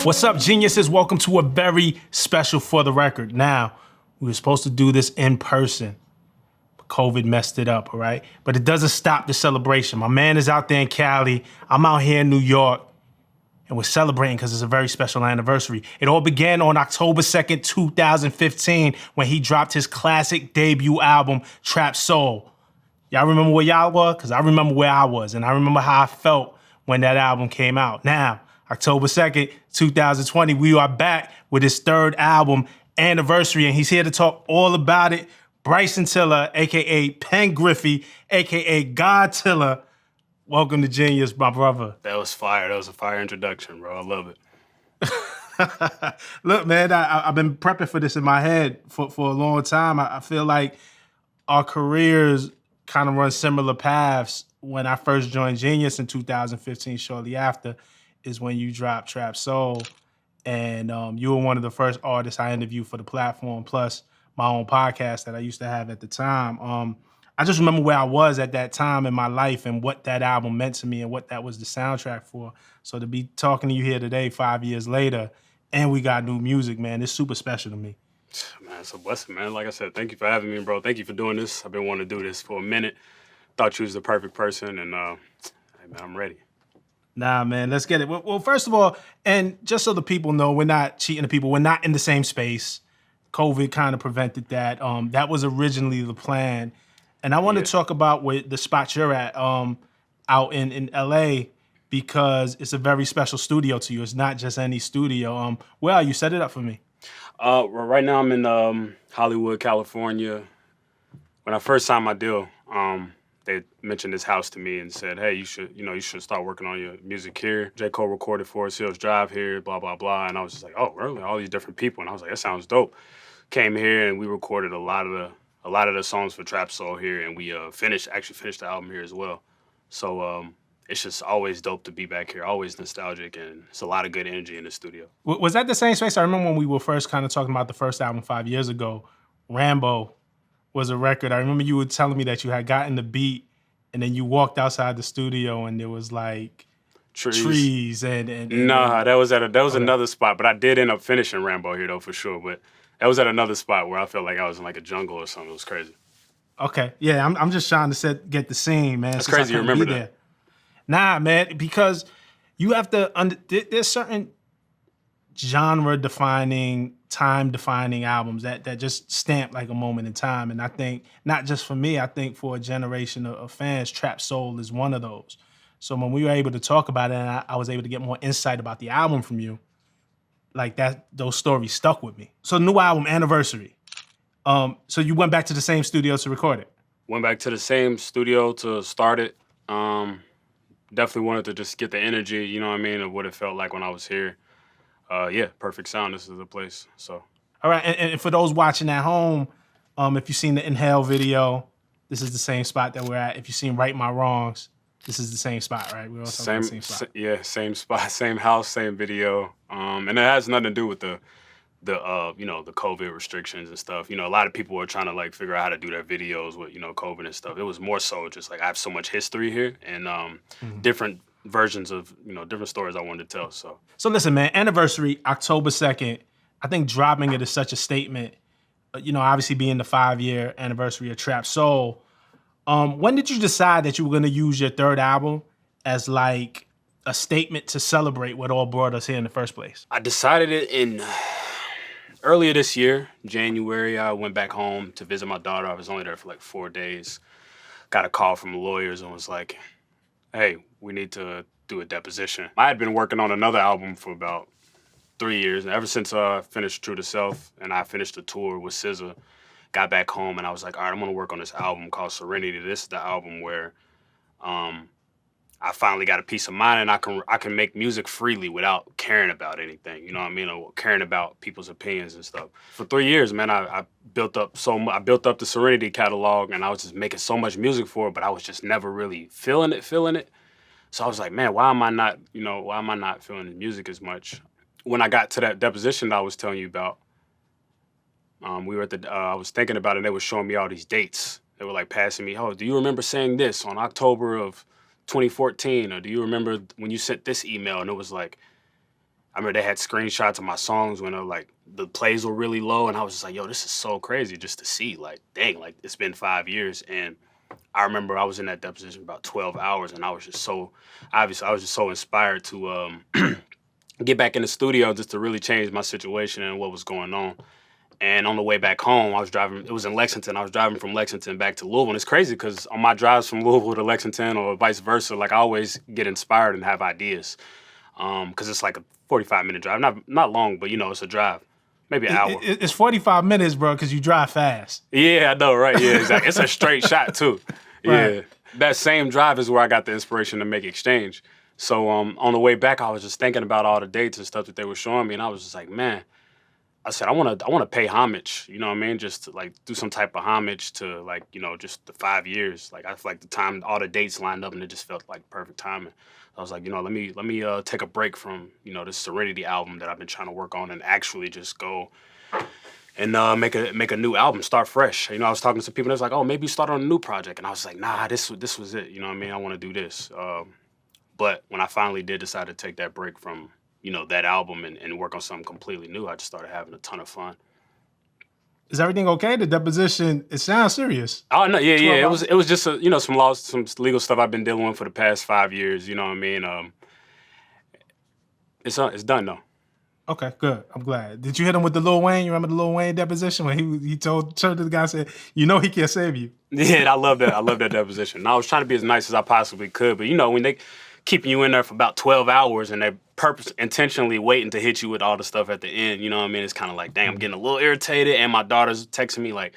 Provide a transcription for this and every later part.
What's up, geniuses? Welcome to a very special For the Record. Now, we were supposed to do this in person. COVID messed it up, all right? But it doesn't stop the celebration. My man is out there in Cali. I'm out here in New York. And we're celebrating because it's a very special anniversary. It all began on October 2nd, 2015, when he dropped his classic debut album, Trap Soul. Y'all remember where y'all were? Because I remember where I was, and I remember how I felt when that album came out. Now, October 2nd, 2020, we are back with his third album, Anniversary, and he's here to talk all about it. Bryson Tiller, a.k.a. Pen Griffey, a.k.a. God Tiller. Welcome to Genius, my brother. That was fire. That was a fire introduction, bro. I love it. Look, man, I've been prepping for this in my head for a long time. I feel like our careers kind of run similar paths. When I first joined Genius in 2015, shortly after, is when you dropped Trap Soul. And you were one of the first artists I interviewed for the platform, plus my own podcast that I used to have at the time. I just remember where I was at that time in my life and what that album meant to me and what that was the soundtrack for. So to be talking to you here today, 5 years later, and we got new music, man, it's super special to me. Man, it's a blessing, man. Like I said, thank you for having me, bro. Thank you for doing this. I've been wanting to do this for a minute. Thought you was the perfect person, and hey, man, I'm ready. Nah, man, let's get it. Well, first of all, and just so the people know, we're not cheating the people. We're not in the same space. COVID kind of prevented that. That was originally the plan. And I want to talk about the spot you're at out in LA, because it's a very special studio to you. It's not just any studio. Where are you? Set it up for me. Right now I'm in Hollywood, California. When I first signed my deal, they mentioned this house to me and said, hey, you should start working on your music here. J. Cole recorded Forest Hills Drive here, blah, blah, blah. And I was just like, oh, really? All these different people. And I was like, that sounds dope. Came here and we recorded a lot of the songs for Trap Soul here, and we finished the album here as well. So it's just always dope to be back here, always nostalgic, and it's a lot of good energy in the studio. Was that the same space? I remember when we were first kind of talking about the first album 5 years ago, Rambo was a record. I remember you were telling me that you had gotten the beat and then you walked outside the studio and there was like trees and Nah, that was another spot, but I did end up finishing Rambo here though, for sure. But that was at another spot where I felt like I was in like a jungle or something. It was crazy. Okay, yeah, I'm just trying to get the scene, man. That's crazy. You remember that? Nah, man, because you have to. There's certain genre-defining, time-defining albums that just stamp like a moment in time, and I think not just for me. I think for a generation of fans, Trap Soul is one of those. So when we were able to talk about it, and I was able to get more insight about the album from you, like that, those stories stuck with me. So new album, Anniversary. So you went back to the same studio to record it? Went back to the same studio to start it. Definitely wanted to just get the energy, you know what I mean, of what it felt like when I was here. Yeah, Perfect Sound, this is the place, so. All right, and for those watching at home, if you've seen the Inhale video, this is the same spot that we're at. If you've seen Right My Wrongs, this is the same spot, right? We're all talking about the same spot. Yeah, same spot, same house, same video. And it has nothing to do with the COVID restrictions and stuff. You know, a lot of people are trying to like figure out how to do their videos with, COVID and stuff. It was more so just like I have so much history here and different versions of, different stories I wanted to tell. So listen, man, Anniversary, October 2nd, I think dropping it is such a statement. Obviously being the 5-year anniversary of Trap Soul. When did you decide that you were going to use your third album as like a statement to celebrate what all brought us here in the first place? I decided it in earlier this year, January. I went back home to visit my daughter. I was only there for like 4 days. Got a call from the lawyers and was like, hey, we need to do a deposition. I had been working on another album for about 3 years. And ever since I finished True to Self and I finished the tour with SZA, got back home and I was like, all right, I'm gonna work on this album called Serenity. This is the album where I finally got a peace of mind and I can make music freely without caring about anything, you know what I mean? Or caring about people's opinions and stuff. For 3 years, man, I built up I built up the Serenity catalog and I was just making so much music for it, but I was just never really feeling it. So I was like, man, why am I not feeling the music as much? When I got to that deposition that I was telling you about, we were at I was thinking about it and they were showing me all these dates. They were like passing me, oh, do you remember saying this on October of 2014? Or do you remember when you sent this email? And it was like, I remember they had screenshots of my songs when like the plays were really low, and I was just like, yo, this is so crazy just to see. Like, dang, like it's been 5 years, and I remember I was in that deposition about 12 hours, and I was just so obviously I was just so inspired to get back in the studio just to really change my situation and what was going on. And on the way back home, I was driving. It was in Lexington. I was driving from Lexington back to Louisville. And it's crazy because on my drives from Louisville to Lexington or vice versa, like I always get inspired and have ideas. Because it's like a 45-minute drive, not long, but it's a drive, maybe an hour. It's 45 minutes, bro, because you drive fast. Yeah, I know, right? Yeah, exactly. It's a straight shot too. Yeah, Right. that same drive is where I got the inspiration to make Exchange. So on the way back, I was just thinking about all the dates and stuff that they were showing me, and I was just like, man, I said, I want to pay homage, you know what I mean? Just to like do some type of homage to like, just the 5 years. Like I feel like the time, all the dates lined up and it just felt like perfect timing. I was like, let me take a break from, this Serenity album that I've been trying to work on and actually just go and make a new album, start fresh. I was talking to people that was like, oh, maybe start on a new project. And I was like, nah, this was it. You know what I mean? I want to do this. But when I finally did decide to take that break from, that album and work on something completely new, I just started having a ton of fun. Is everything okay? The deposition, it sounds serious. Oh no, yeah. 12 It was just some legal stuff I've been dealing with for the past 5 years. You know what I mean? It's done though. Okay, good. I'm glad. Did you hit him with the Lil Wayne? You remember the Lil Wayne deposition when he turned to the guy and said, he can't save you. Yeah, I love that. I love that deposition. And I was trying to be as nice as I possibly could, but when they keeping you in there for about 12 hours and they're intentionally waiting to hit you with all the stuff at the end, you know what I mean? It's kind of like, dang, I'm getting a little irritated, and my daughter's texting me like,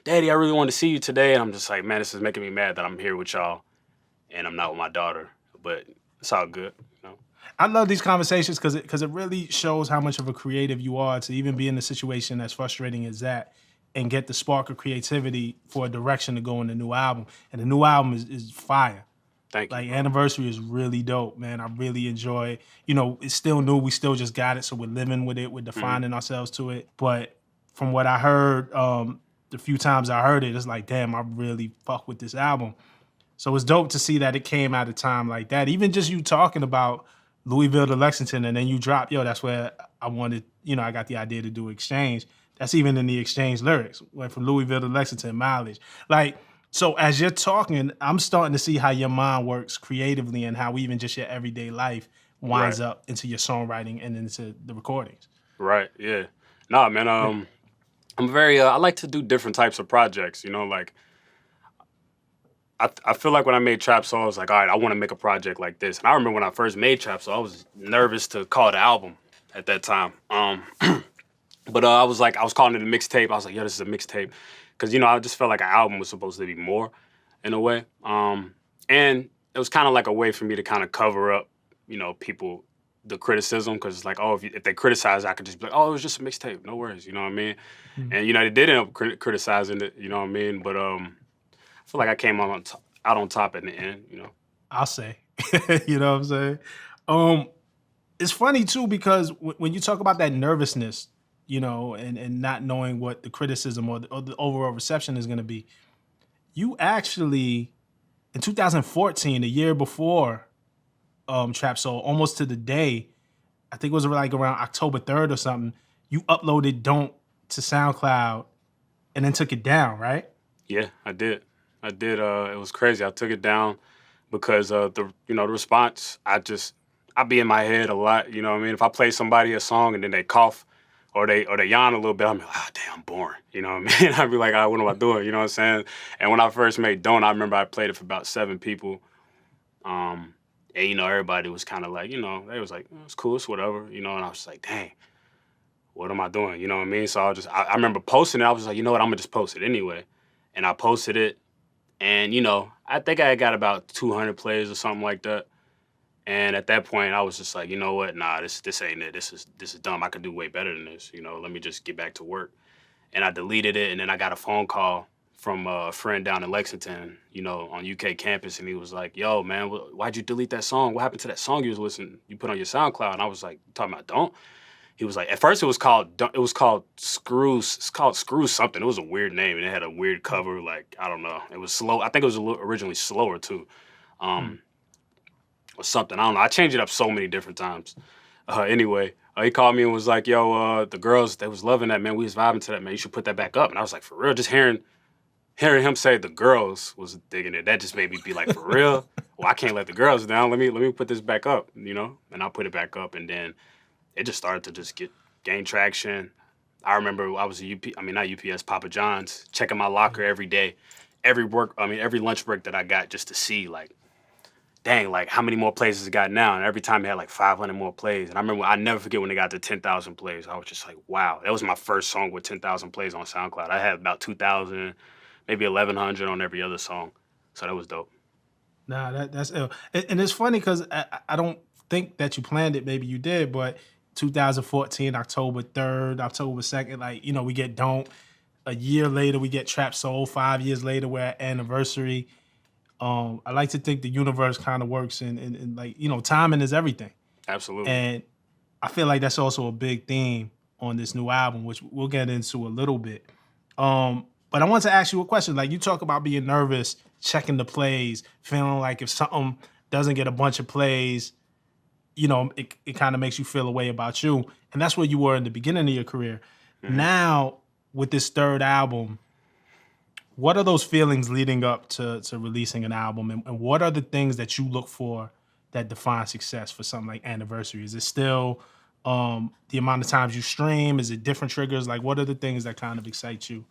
Daddy, I really want to see you today, and I'm just like, man, this is making me mad that I'm here with y'all and I'm not with my daughter, but it's all good. I love these conversations because it really shows how much of a creative you are to even be in a situation as frustrating as that and get the spark of creativity for a direction to go in the new album. And the new album is fire. Thank you. Like, Anniversary is really dope, man. I really enjoy it. It's still new. We still just got it, so we're living with it. We're defining ourselves to it. But from what I heard, the few times I heard it, it's like, damn, I really fuck with this album. So it's dope to see that it came at a time like that. Even just you talking about Louisville to Lexington, and then you drop, that's where I wanted, I got the idea to do Exchange. That's even in the Exchange lyrics. Went from Louisville to Lexington, mileage. Like, so as you're talking, I'm starting to see how your mind works creatively and how even just your everyday life winds up into your songwriting and into the recordings. Right, yeah. Nah, man, I'm very, I like to do different types of projects, like, I feel like when I made Trap Soul, I was like, all right, I want to make a project like this. And I remember when I first made Trap Soul, I was nervous to call the album at that time. But I was calling it a mixtape. I was like, yo, this is a mixtape. Because, I just felt like an album was supposed to be more in a way. And it was kind of like a way for me to kind of cover up, people, the criticism. Because it's like, oh, if they criticize, I could just be like, oh, it was just a mixtape. No worries, you know what I mean? Mm-hmm. And, they did end up criticizing it, you know what I mean? But I feel like I came out on top in the end, I'll say. You know what I'm saying? It's funny, too, because when you talk about that nervousness, and not knowing what the criticism or the overall reception is going to be, you actually, in 2014, the year before Trap Soul, almost to the day, I think it was like around October 3rd or something, you uploaded Don't to SoundCloud and then took it down, right? Yeah, I did. It was crazy. I took it down because the response, I be in my head a lot. You know what I mean? If I play somebody a song and then they cough or they yawn a little bit, I'm like, damn, I'm boring. You know what I mean? I'd be like, what am I doing? You know what I'm saying? And when I first made Don't, I remember I played it for about 7 people. And everybody was kind of like, they was like, it's cool, it's whatever, and I was like, dang, what am I doing? You know what I mean? So I remember posting it. I was like, you know what? I'm gonna just post it anyway. And I posted it. And, I think I got about 200 plays or something like that. And at that point, I was just like, you know what? Nah, this ain't it. This is dumb. I could do way better than this. Let me just get back to work. And I deleted it. And then I got a phone call from a friend down in Lexington, on UK campus. And he was like, yo, man, why'd you delete that song? What happened to that song you put on your SoundCloud? And I was like, talking about Don't? He was like, at first it was called Screws. It's called Screws something. It was a weird name and it had a weird cover. Like, I don't know. It was slow. I think it was originally slower too, or something. I don't know. I changed it up so many different times. Anyway, he called me and was like, "Yo, the girls they was loving that, man. We was vibing to that, man. You should put that back up." And I was like, "For real?" Just hearing him say the girls was digging it. That just made me be like, "For real? Well, I can't let the girls down. Let me put this back up, you know." And I put it back up, and then it just started to just gain traction. I remember I was I mean not UPS, Papa John's, checking my locker every day, every lunch break that I got just to see like, dang, like how many more plays has it got now? And every time it had like 500 more plays. And I never forget when they got to 10,000 plays. I was just like, wow, that was my first song with 10,000 plays on SoundCloud. I had about 2,000, maybe 1,100 on every other song. So that was dope. Nah, that's ill. And it's funny because I don't think that you planned it. Maybe you did, but 2014, October 3rd, October 2nd, like, you know, we get Don't. A year later, we get Trap Soul. 5 years later, we're at Anniversary. I like to think the universe kind of works and like, you know, timing is everything. Absolutely. And I feel like that's also a big theme on this new album, which we'll get into a little bit. But I want to ask you a question. Like, you talk about being nervous, checking the plays, feeling like if something doesn't get a bunch of plays, you know, it kind of makes you feel a way about you. And that's where you were in the beginning of your career. Now, with this third album, what are those feelings leading up to releasing an album? And what are the things that you look for that define success for something like Anniversary? Is it still the amount of times you stream? Is it different triggers? Like, what are the things that kind of excite you?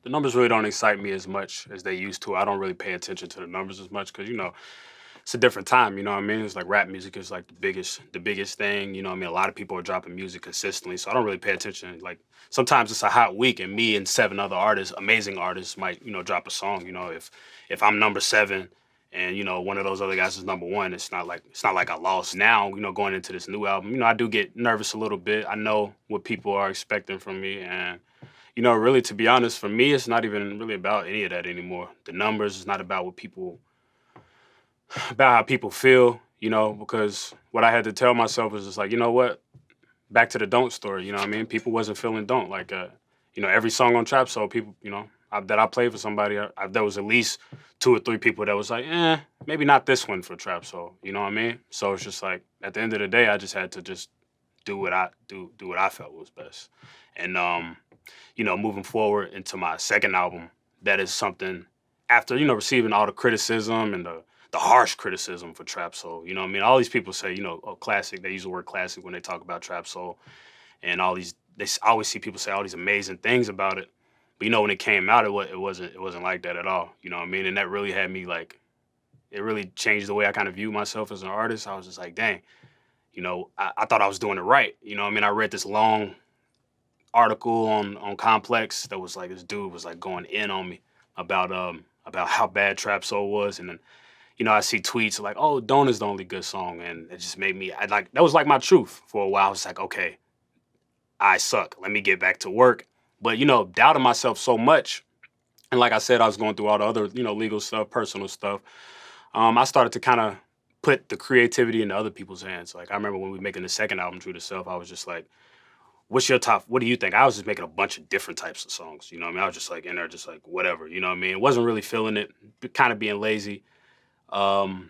The numbers really don't excite me as much as they used to. I don't really pay attention to the numbers as much because, you know, it's a different time, you know what I mean? It's like rap music is like the biggest thing, you know what I mean? A lot of people are dropping music consistently, so I don't really pay attention. Like sometimes it's a hot week and me and seven other artists, amazing artists might, you know, drop a song, you know, if I'm number 7 and you know one of those other guys is number 1, it's not like I lost. Now, you know, going into this new album, you know, I do get nervous a little bit. I know what people are expecting from me and you know, really to be honest, for me it's not even really about any of that anymore. The numbers is not about how people feel, you know, because what I had to tell myself is just like, you know what, back to the Don't story, you know what I mean? People wasn't feeling Don't. Like, you know, every song on Trap Soul, people, you know, that I played for somebody, there was at least 2 or 3 people that was like, maybe not this one for Trap Soul, you know what I mean? So it's just like, at the end of the day, I just had to just do what I felt was best. And, you know, moving forward into my second album, that is something after, you know, receiving all the criticism and the harsh criticism for Trap Soul. You know what I mean? All these people say, you know, oh, classic. They use the word classic when they talk about Trap Soul. And I always see people say all these amazing things about it. But, you know, when it came out, it wasn't like that at all. You know what I mean? And that really had me like, it really changed the way I kind of view myself as an artist. I was just like, dang, you know, I thought I was doing it right. You know what I mean? I read this long article on Complex that was like, this dude was like going in on me about how bad Trap Soul was. And then you know, I see tweets like, "Oh, Don't is the only good song," and it just made me. That was like my truth for a while. I was like, "Okay, I suck. Let me get back to work." But you know, doubting myself so much, and like I said, I was going through all the other, you know, legal stuff, personal stuff. I started to kind of put the creativity into other people's hands. Like I remember when we were making the second album, True to Self, I was just like, "What's your top? What do you think?" I was just making a bunch of different types of songs. You know what I mean? I was just like in there, just like whatever. You know what I mean? It wasn't really feeling it, kind of being lazy. Um,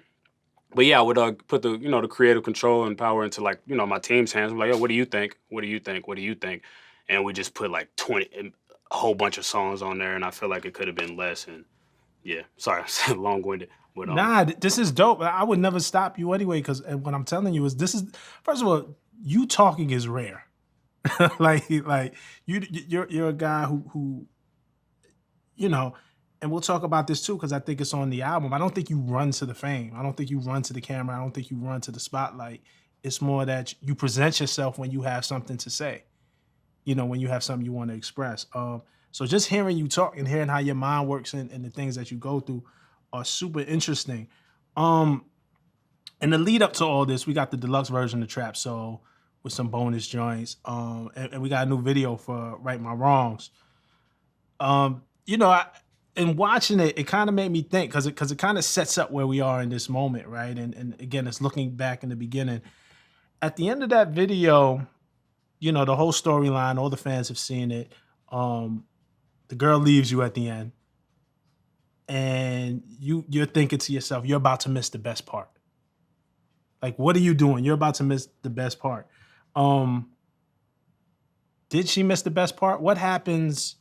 But yeah, I would put the you know the creative control and power into like you know my team's hands. I'm like, yo, what do you think? What do you think? What do you think? And we just put like 20, a whole bunch of songs on there, and I feel like it could have been less. And yeah, sorry, I'm long winded, but Nah, this is dope. I would never stop you anyway, because what I'm telling you is this is, first of all, you talking is rare. like you're a guy who you know, and we'll talk about this too because I think it's on the album. I don't think you run to the fame. I don't think you run to the camera. I don't think you run to the spotlight. It's more that you present yourself when you have something to say. You know, when you have something you want to express. So just hearing you talk and hearing how your mind works and the things that you go through are super interesting. Um, in the lead up to all this, we got the deluxe version of Trap Soul with some bonus joints. And we got a new video for Right My Wrongs. You know, in watching it, it kind of made me think because it kind of sets up where we are in this moment, right? And again, it's looking back in the beginning. At the end of that video, you know, the whole storyline, all the fans have seen it. The girl leaves you at the end, and you're thinking to yourself, you're about to miss the best part. Like, what are you doing? You're about to miss the best part. Um, did she miss the best part? What happens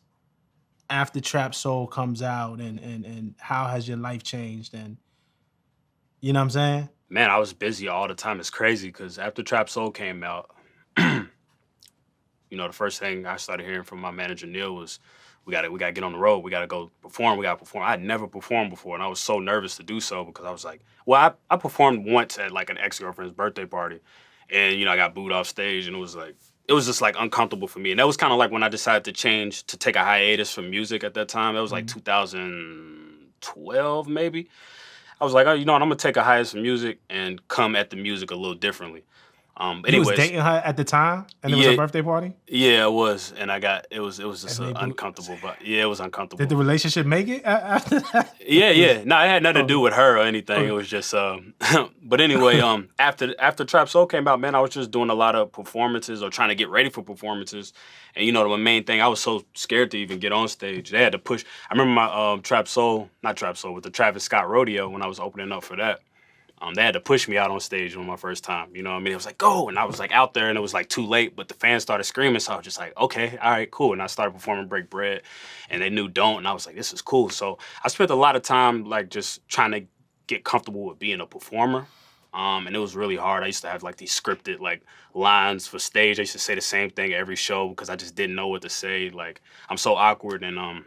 after Trap Soul comes out, and how has your life changed? And you know what I'm saying? Man, I was busy all the time. It's crazy because after Trap Soul came out, the first thing I started hearing from my manager Neil was, we gotta get on the road. We gotta go perform. We gotta perform. I had never performed before, and I was so nervous to do so because I was like, well, I performed once at like an ex girlfriend's birthday party, and I got booed off stage, and it was just like uncomfortable for me. And that was kind of like when I decided to take a hiatus from music at that time. That was like Mhm. 2012 maybe. I was like, oh, you know what? I'm gonna take a hiatus from music and come at the music a little differently. You was Anyways, dating her at the time, and it was her yeah, birthday party, yeah, it was, and it was just and they boot. uncomfortable, but yeah, it was Did uncomfortable. the relationship make it after that? Yeah, yeah. No, it had nothing to do Okay. with her or anything. It Okay. was just but anyway, after Trap Soul came out, man, I was just doing a lot of performances or trying to get ready for performances. And the main thing, I was so scared to even get on stage. They had to push. I remember my Trap Soul, not Trap Soul, with the Travis Scott rodeo when I was opening up for that. They had to push me out on stage on my first time. You know what I mean? It was like, go. And I was like out there and it was like too late, but the fans started screaming. So I was just like, okay, all right, cool. And I started performing Break Bread and they knew Don't. And I was like, this is cool. So I spent a lot of time like just trying to get comfortable with being a performer. And it was really hard. I used to have like these scripted like lines for stage. I used to say the same thing every show because I just didn't know what to say. Like I'm so awkward and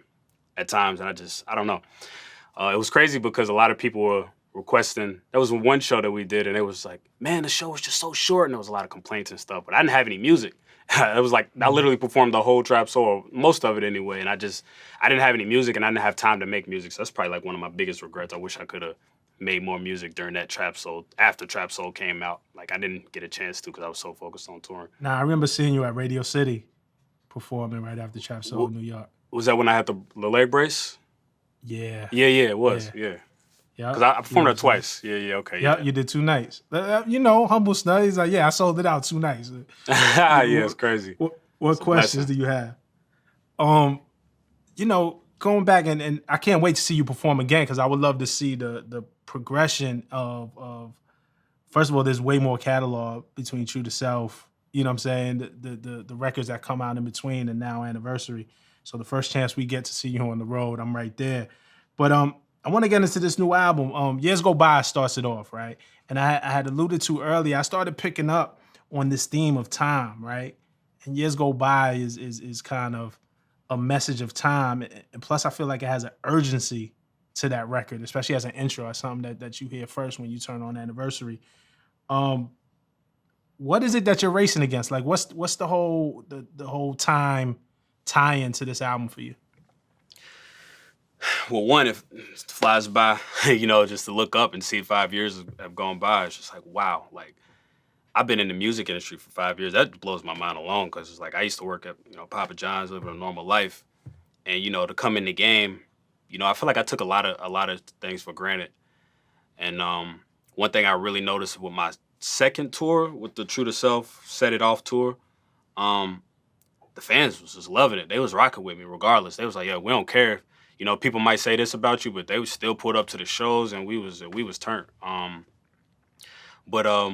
at times and I don't know. It was crazy because a lot of people were requesting. There was one show that we did, and it was like, man, the show was just so short, and there was a lot of complaints and stuff. But I didn't have any music. It was like I Mhm. literally performed the whole Trap Soul, most of it anyway, and I didn't have any music, and I didn't have time to make music. So that's probably like one of my biggest regrets. I wish I could have made more music during that Trap Soul after Trap Soul came out. Like I didn't get a chance to because I was so focused on touring. Now I remember seeing you at Radio City performing right after Trap Soul Wa- in New York. Was that when I had the leg brace? Yeah, Yeah, yeah, it was. yeah, Yeah, yeah. because I You performed know what there I'm saying? twice. Yeah, yeah, okay, Yeah, yeah. you did 2 nights. Humble snug. He's like, yeah, I sold it out 2 nights. Yeah, it's What, crazy. what It's a questions blessing. do you have? Um, going back and I can't wait to see you perform again because I would love to see the progression of first of all, there's way more catalog between True to Self. You know what I'm saying? The records that come out in between and now anniversary. So the first chance we get to see you on the road, I'm right there. But I want to get into this new album. Years Go By starts it off, right? And I had alluded to earlier, I started picking up on this theme of time, right? And Years Go By is kind of a message of time. And plus I feel like it has an urgency to that record, especially as an intro or something that you hear first when you turn on anniversary. Um, what is it that you're racing against? Like, what's the whole time tie into this album for you? Well, one, if it flies by, just to look up and see 5 years have gone by, it's just like, wow. Like, I've been in the music industry for 5 years. That blows my mind alone because it's like I used to work at, Papa John's, living a normal life. And, to come in the game, I feel like I took a lot of things for granted. And one thing I really noticed with my second tour, with the True to Self Set It Off tour, um, the fans was just loving it. They was rocking with me regardless. They was like, yeah, we don't care. People might say this about you, but they was still pulled up to the shows and we was turned. But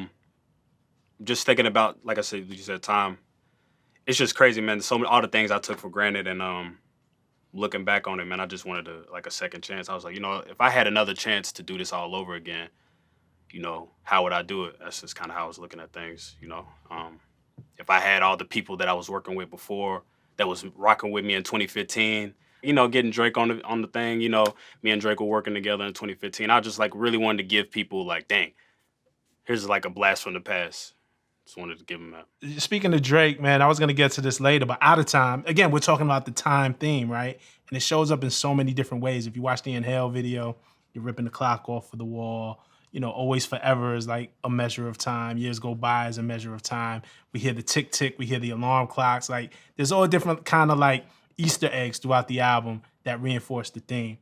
just thinking about, like I said, you said time. It's just crazy, man. So many all the things I took for granted, and looking back on it, man, I just wanted like a second chance. I was like, if I had another chance to do this all over again, how would I do it? That's just kind of how I was looking at things. If I had all the people that I was working with before that was rocking with me in 2015, getting Drake on the thing, me and Drake were working together in 2015. I just like really wanted to give people like, dang, here's like a blast from the past. Just wanted to give them that. Speaking of Drake, man, I was gonna get to this later, but out of time. Again, we're talking about the time theme, right? And it shows up in so many different ways. If you watch the Inhale video, you're ripping the clock off of the wall. Always forever is like a measure of time. Years go by is a measure of time. We hear the tick tick, we hear the alarm clocks. Like there's all different kind of like Easter eggs throughout the album that reinforce the theme.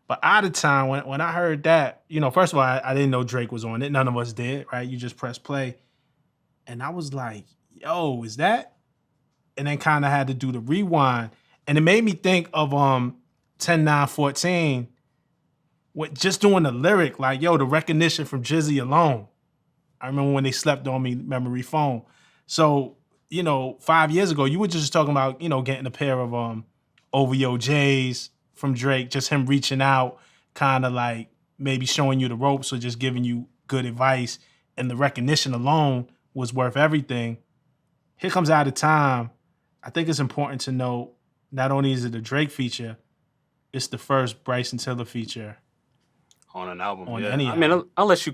But out of time, when I heard that, first of all, I didn't know Drake was on it. None of us did, right? You just press play. And I was like, yo, is that? And then kind of had to do the rewind. And it made me think of 10-9-14 with just doing the lyric, like, yo, the recognition from Jizzy alone. I remember when they slept on me, memory foam. So, 5 years ago, you were just talking about, getting a pair of OVO J's from Drake, just him reaching out, kind of like maybe showing you the ropes or just giving you good advice. And the recognition alone was worth everything. Here Comes Out of Time. I think it's important to note, not only is it a Drake feature, it's the first Bryson Tiller feature On an album, on yeah. any I mean, album. unless you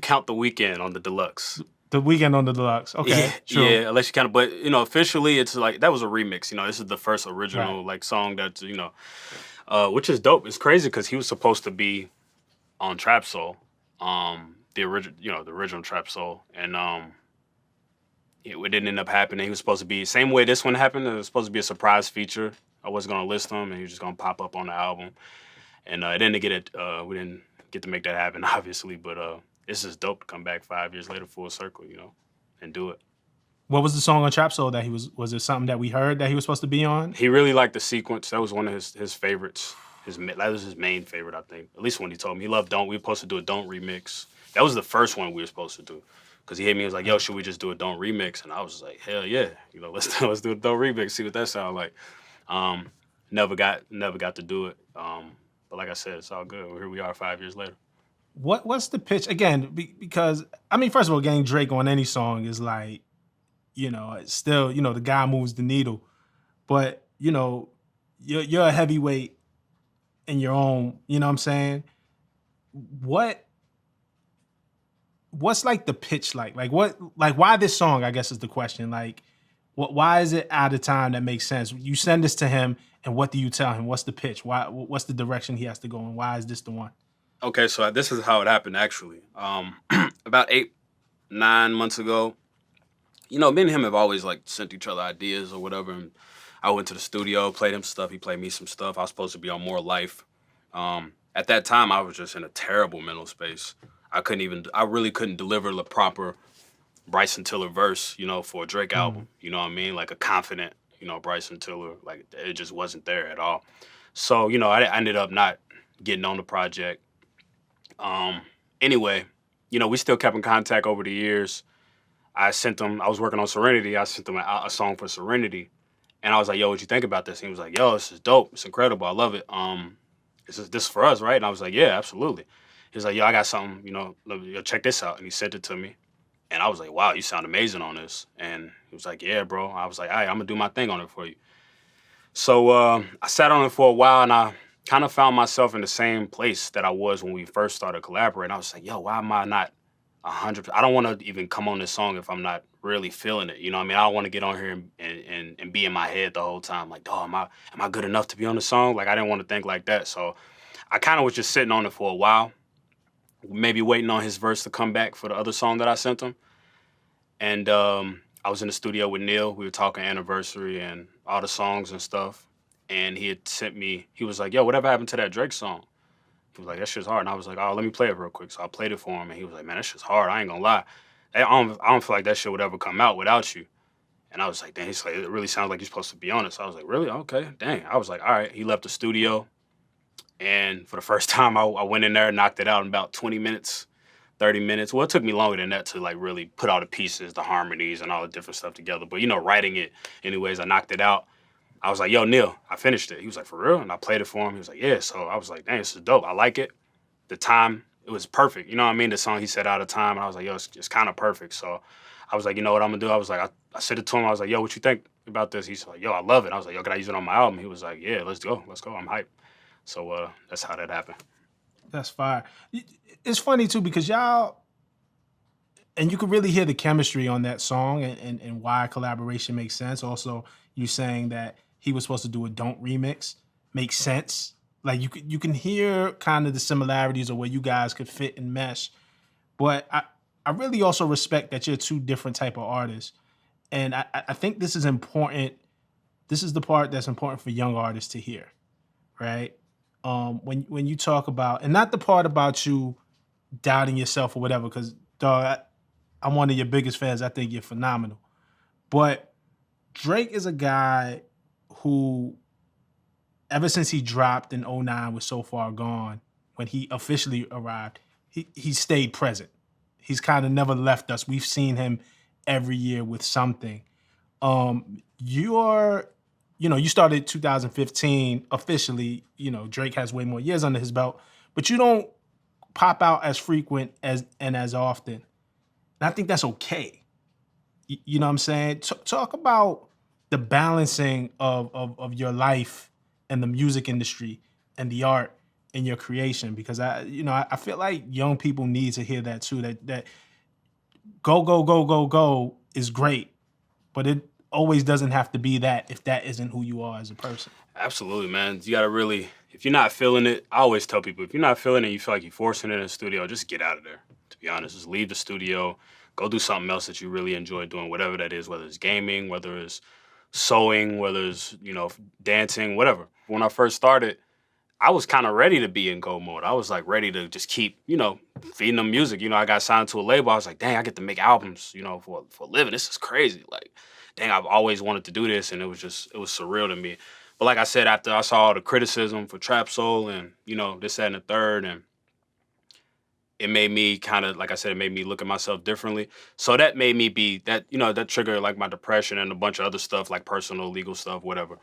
count The Weeknd on the deluxe. The Weekend on the Deluxe. Okay, Yeah, true. yeah, unless you kind of, but officially it's like that was a remix. This is the first original Right. like song that's which is dope. It's crazy because he was supposed to be on Trap Soul, the original, the original Trap Soul, and it didn't end up happening. He was supposed to be same way this one happened. It was supposed to be a surprise feature. I wasn't gonna list him, and he was just gonna pop up on the album, and it didn't get it. We didn't get to make that happen, obviously, but it's just dope to come back 5 years later, full circle, and do it. What was the song on Trap Soul that he was it something that we heard that he was supposed to be on? He really liked the sequence. That was one of his favorites. That was his main favorite, I think. At least when he told me. He loved Don't. We were supposed to do a Don't remix. That was the first one we were supposed to do. Because he hit me and was like, yo, should we just do a Don't remix? And I was like, hell yeah. Let's do a Don't remix, see what that sounds like. Never got to do it. But like I said, it's all good. Here we are 5 years later. What's the pitch again? Because I mean, first of all, getting Drake on any song is like, it's still, the guy moves the needle, but you're a heavyweight in your own. You know what I'm saying? What's like the pitch like? Like why this song? I guess is the question. Like, why is it Out of Time that makes sense? You send this to him, and what do you tell him? What's the pitch? What's the direction he has to go in? Why is this the one? Okay, so this is how it happened actually. About 8-9 months ago, me and him have always like sent each other ideas or whatever. And I went to the studio, played him stuff. He played me some stuff. I was supposed to be on More Life. At that time, I was just in a terrible mental space. I really couldn't deliver the proper Bryson Tiller verse, for a Drake album. You know what I mean? Like a confident, Bryson Tiller. Like it just wasn't there at all. So, I ended up not getting on the project. Anyway, we still kept in contact over the years. I was working on Serenity. I sent him a song for Serenity. And I was like, yo, what you think about this? And he was like, yo, this is dope. It's incredible. I love it. This is for us, right? And I was like, yeah, absolutely. He was like, yo, I got something, check this out. And he sent it to me. And I was like, wow, you sound amazing on this. And he was like, yeah, bro. I was like, all right, I'm going to do my thing on it for you. So I sat on it for a while, and I kind of found myself in the same place that I was when we first started collaborating. I was like, yo, why am I not 100%? I don't want to even come on this song if I'm not really feeling it. You know what I mean? I don't want to get on here and be in my head the whole time. Like, oh, am I good enough to be on the song? Like, I didn't want to think like that. So I kind of was just sitting on it for a while, maybe waiting on his verse to come back for the other song that I sent him. And I was in the studio with Neil. We were talking anniversary and all the songs and stuff. And he had sent me, he was like, yo, whatever happened to that Drake song? He was like, that shit's hard. And I was like, oh, let me play it real quick. So I played it for him, and he was like, man, that shit's hard. I ain't gonna lie. I don't feel like that shit would ever come out without you. And I was like, dang, he's like, it really sounds like you're supposed to be on it. So I was like, really? Okay, dang. I was like, all right. He left the studio. And for the first time, I went in there and knocked it out in about 20 minutes, 30 minutes. Well, it took me longer than that to like really put all the pieces, the harmonies and all the different stuff together. But, writing it anyways, I knocked it out. I was like, yo, Neil, I finished it. He was like, for real? And I played it for him. He was like, yeah. So I was like, dang, this is dope. I like it. The time, it was perfect. You know what I mean? The song he said Out of Time. And I was like, yo, it's kind of perfect. So I was like, you know what I'm going to do? I was like, I said it to him. I was like, yo, what you think about this? He's like, yo, I love it. I was like, yo, can I use it on my album? He was like, yeah, let's go. Let's go. I'm hyped. So that's how that happened. That's fire. It's funny too because y'all, and you can really hear the chemistry on that song and why collaboration makes sense. Also, you saying that he was supposed to do a Don't remix makes sense. Like you can hear kind of the similarities of where you guys could fit and mesh. But I really also respect that you're two different type of artists. And I think this is important. This is the part that's important for young artists to hear, right? When you talk about, and not the part about you doubting yourself or whatever, because dog, I'm one of your biggest fans. I think you're phenomenal. But Drake is a guy who, ever since he dropped in 2009 with So Far Gone, when he officially arrived, he stayed present. He's kind of never left us. We've seen him every year with something. You're, you started 2015 officially. Drake has way more years under his belt, but you don't pop out as frequent as often. And I think that's okay. You know what I'm saying? Talk about the balancing of your life and the music industry and the art and your creation, because I feel like young people need to hear that too. That go go go go go is great, but it always doesn't have to be that if that isn't who you are as a person. Absolutely, man. You gotta really, if you're not feeling it, I always tell people, if you're not feeling it, you feel like you're forcing it in the studio, just get out of there. To be honest, just leave the studio, go do something else that you really enjoy doing, whatever that is, whether it's gaming, whether it's sewing, whether it's, dancing, whatever. When I first started, I was kind of ready to be in go mode. I was like ready to just keep, feeding them music. I got signed to a label. I was like, dang, I get to make albums, for a living. This is crazy. Like, dang, I've always wanted to do this, and it was surreal to me. But like I said, after I saw all the criticism for Trap Soul and, this, that, and the third, and it made me kind of, like I said, it made me look at myself differently. So that made me that triggered like my depression and a bunch of other stuff, like personal, legal stuff, whatever.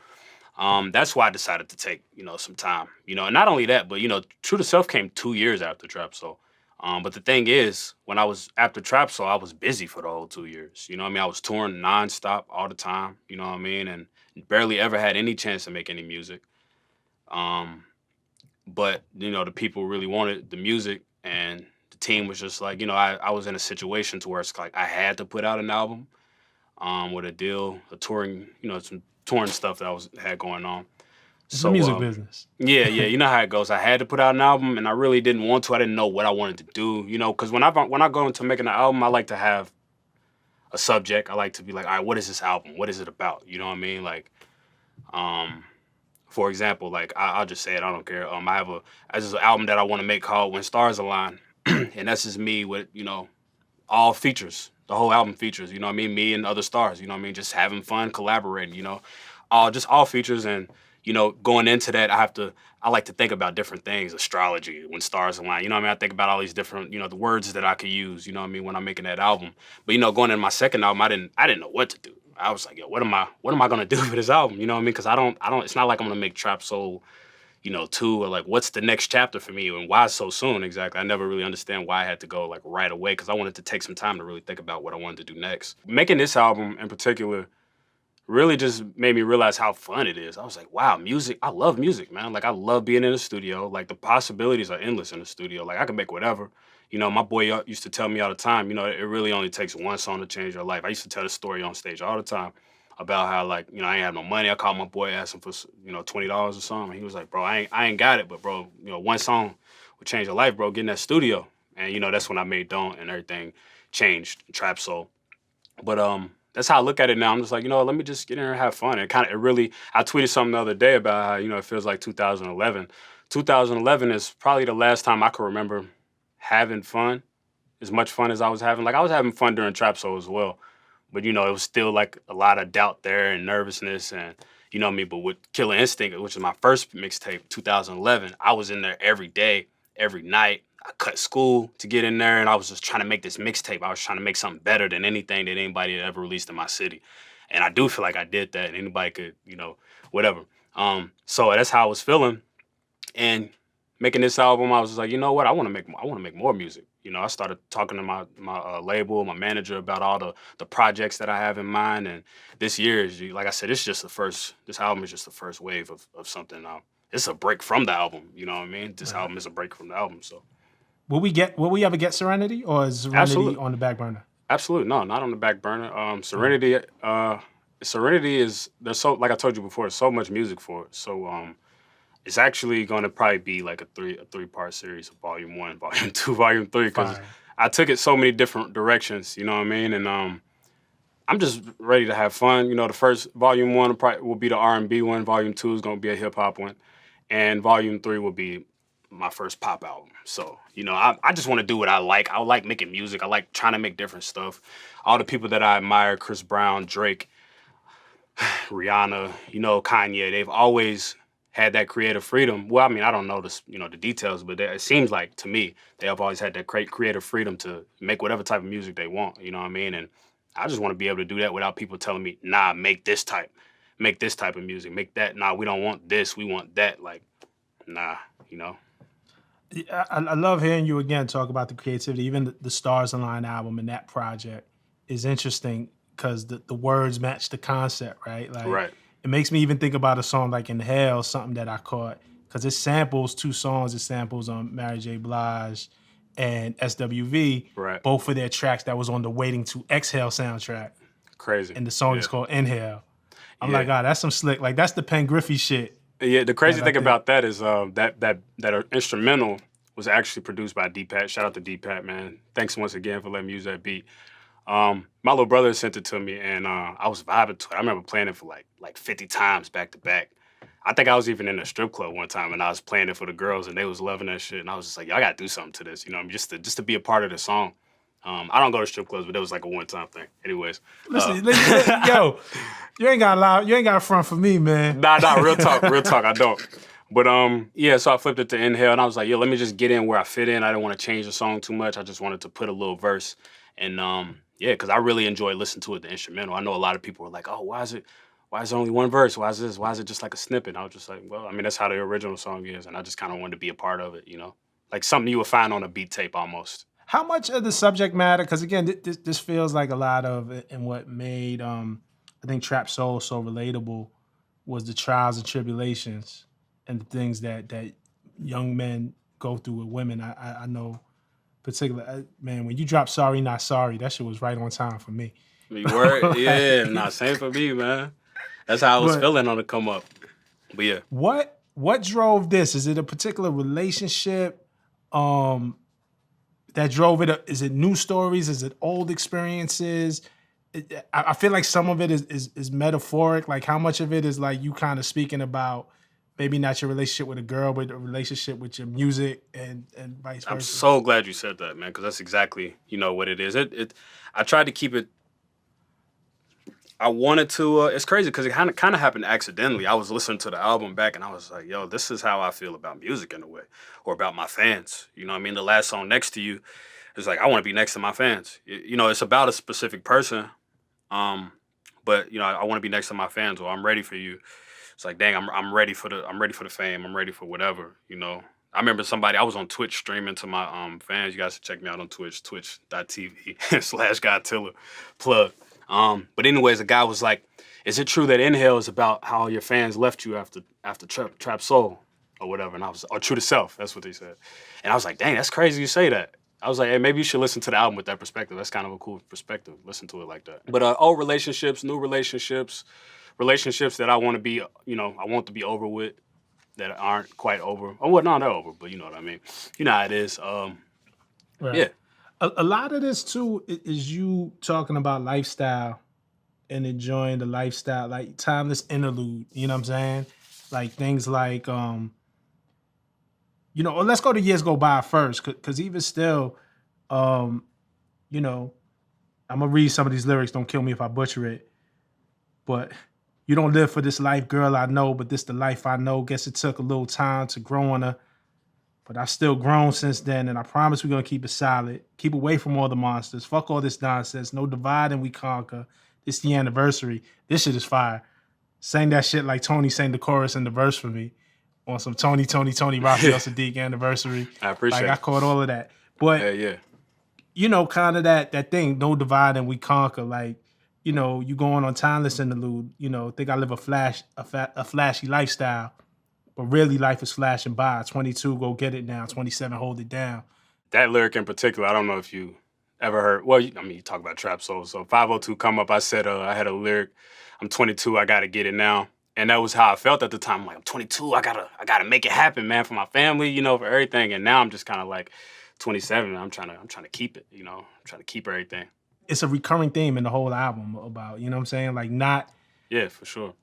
That's why I decided to take, some time, and not only that, but, True to Self came 2 years after Trap Soul. But the thing is, when I was after Trap Soul, I was busy for the whole 2 years. You know what I mean? I was touring nonstop all the time, you know what I mean? And barely ever had any chance to make any music. Um, but, the people really wanted the music, and the team was just like, I was in a situation to where it's like I had to put out an album with a deal, a touring, some touring stuff that had going on. It's the music business. Yeah, you know how it goes. I had to put out an album, and I really didn't want to. I didn't know what I wanted to do, because when I go into making an album, I like to have a subject. I like to be like, all right, what is this album? What is it about? You know what I mean? Like, for example, like I'll just say it. I don't care. I have an album that I want to make called When Stars Align, and that's just me with all features. The whole album features. You know what I mean? Me and other stars. You know what I mean? Just having fun, collaborating. All features. And going into that, I like to think about different things, astrology, when stars align. You know what I mean? I think about all these different, the words that I could use, you know what I mean, when I'm making that album. But going into my second album, I didn't know what to do. I was like, yo, what am I gonna do for this album? You know what I mean? Because I don't, it's not like I'm gonna make Trap Soul, 2, or like what's the next chapter for me and why so soon exactly. I never really understand why I had to go like right away, because I wanted to take some time to really think about what I wanted to do next. Making this album in particular really just made me realize how fun it is. I was like, wow, music, I love music, man. Like, I love being in the studio. Like, the possibilities are endless in the studio. Like, I can make whatever. My boy used to tell me all the time, it really only takes one song to change your life. I used to tell this story on stage all the time about how, like, I ain't have no money. I called my boy, asked him for, $20 or something. And he was like, bro, I ain't got it, but, bro, one song would change your life, bro. Get in that studio. And, that's when I made Don't, and everything changed, Trap Soul. But, that's how I look at it now. I'm just like, let me just get in there and have fun. And I tweeted something the other day about how, it feels like 2011. 2011 is probably the last time I can remember having fun, as much fun as I was having. Like, I was having fun during Trap Soul as well. But, it was still like a lot of doubt there and nervousness and, you know what I mean? But with Killer Instinct, which is my first mixtape, 2011, I was in there every day, every night. I cut school to get in there, and I was just trying to make this mixtape. I was trying to make something better than anything that anybody had ever released in my city. And I do feel like I did that, and anybody could, whatever. So that's how I was feeling. And making this album, I was just like, you know what? I want to make more music. I started talking to my label, my manager, about all the projects that I have in mind. And this year, like I said, this album is just the first wave of something. It's a break from the album. You know what I mean? This album is a break from the album. So. Will we ever get Serenity, or is Serenity Absolutely. On the back burner? Absolutely, no, not on the back burner. Serenity is, there's so, like I told you before, there's so much music for it. So it's actually going to probably be like a three-part series of Volume 1, Volume 2, Volume 3, because I took it so many different directions. You know what I mean? And I'm just ready to have fun. The first Volume 1 will be the R&B one. Volume 2 is going to be a hip hop one, and Volume 3 will be my first pop album. So, I just want to do what I like. I like making music. I like trying to make different stuff. All the people that I admire, Chris Brown, Drake, Rihanna, Kanye, they've always had that creative freedom. Well, I mean, I don't know the details, but it seems like, to me, they have always had that creative freedom to make whatever type of music they want, you know what I mean? And I just want to be able to do that without people telling me, nah, make this type of music, make that. Nah, we don't want this, we want that. Like, nah, you know. I love hearing you again talk about the creativity. Even the Stars Align album and that project is interesting because the words match the concept, right? Like Right, it makes me even think about a song like Inhale, something that I caught because it samples two songs. It samples on Mary J. Blige and SWV, right. both of their tracks that was on the Waiting to Exhale soundtrack, Crazy. and the song Yeah, is called Inhale. I'm yeah. like, God, that's some slick. Like that's the Pen Griffey shit Yeah, the crazy that I thing think. about that is that instrumental was actually produced by D-Pat. Shout out to D-Pat, man. Thanks once again for letting me use that beat. My little brother sent it to me, and I was vibing to it. I remember playing it for like 50 times back to back. I think I was even in a strip club one time, and I was playing it for the girls, and they was loving that shit. And I was just like, "Yo, I gotta do something to this," you know, just to be a part of the song. I don't go to strip clubs, but it was like a one time thing. Anyways, Yo, you ain't got to lie. You ain't got to front for me, man. nah, real talk, real talk. I don't. But yeah. So I flipped it to Inhale, and I was like, yo, let me just get in where I fit in. I didn't want to change the song too much. I just wanted to put a little verse, and yeah, because I really enjoy listening to it, the instrumental. I know a lot of people were like, oh, why is there only one verse? Why is this? Why is it just like a snippet? I was just like, well, I mean, that's how the original song is, and I just kind of wanted to be a part of it, you know, like something you would find on a beat tape almost. How much of the subject matter? Because again, this feels like a lot of it, and what made I think Trap Soul so relatable was the trials and tribulations and the things that young men go through with women. I know particular man when you drop Sorry Not Sorry, that shit was right on time for me. You were, Like, yeah, nah, same for me, man. That's how I was but feeling on the come up. But yeah. what drove this? Is it a particular relationship? That drove it? Is it new stories? Is it old experiences? I feel like some of it is metaphoric. Like how much of it is like you kind of speaking about maybe not your relationship with a girl, but a relationship with your music and vice I'm versa. so glad you said that, man, because that's exactly, you know, what it is. I tried to keep it. I wanted to. It's crazy because it kind of happened accidentally. I was listening to the album back, and I was like, "Yo, this is how I feel about music in a way, or about my fans." You know what I mean? The last song, Next to You, is like I want to be next to my fans. You know, it's about a specific person, um, but you know, I want to be next to my fans, or I'm ready for you. It's like, dang, I'm ready for the fame. I'm ready for whatever. You know. I remember I was on Twitch streaming to my fans. You guys should check me out on Twitch, twitch.tv/Godtilla plug. But anyways, the guy was like, "Is it true that Inhale is about how your fans left you after Trap Soul or whatever?" And I was, or True to Self, that's what they said. And I was like, "Dang, that's crazy you say that." I was like, "Hey, maybe you should listen to the album with that perspective. That's kind of a cool perspective. Listen to it like that." But old relationships, new relationships, relationships that I want to be, you know, I want to be over with that aren't quite over. Oh, well, no, they're over, but you know what I mean. You know how it is. Right. Yeah, A lot of this too is you talking about lifestyle and enjoying the lifestyle, like timeless interlude. You know what I'm saying? Like things like or let's go to Years Go By first, because even still, um, you know, I'm gonna read some of these lyrics. Don't kill me if I butcher it. But you don't live for this life, girl, I know, but this the life I know. Guess it took a little time to grow on her, but I've still grown since then, and I promise we're gonna keep it solid. Keep away from all the monsters. Fuck all this nonsense. No divide and we conquer. This the anniversary. This shit is fire. Sang that shit like Tony sang the chorus and the verse for me on some Tony, Raphael Sadiq anniversary. I Like appreciate I it. caught all of that. But Yeah, yeah. kind of that thing, no divide and we conquer. Like, you going on timeless interlude, think I live a flashy lifestyle, but really life is flashing by. 22, go get it now. 27, hold it down. That lyric in particular, I don't know if you ever heard. Well, I mean, you talk about Trap Soul. So 502 come up. I said I had a lyric. I'm 22. I gotta get it now. And that was how I felt at the time. I'm like, I'm 22. I gotta make it happen, man, for my family, you know, for everything. And now I'm just kind of like 27. I'm trying to keep it. You know, I'm trying to keep everything. It's a recurring theme in the whole album about, you know what I'm saying? Like not Yeah, for sure.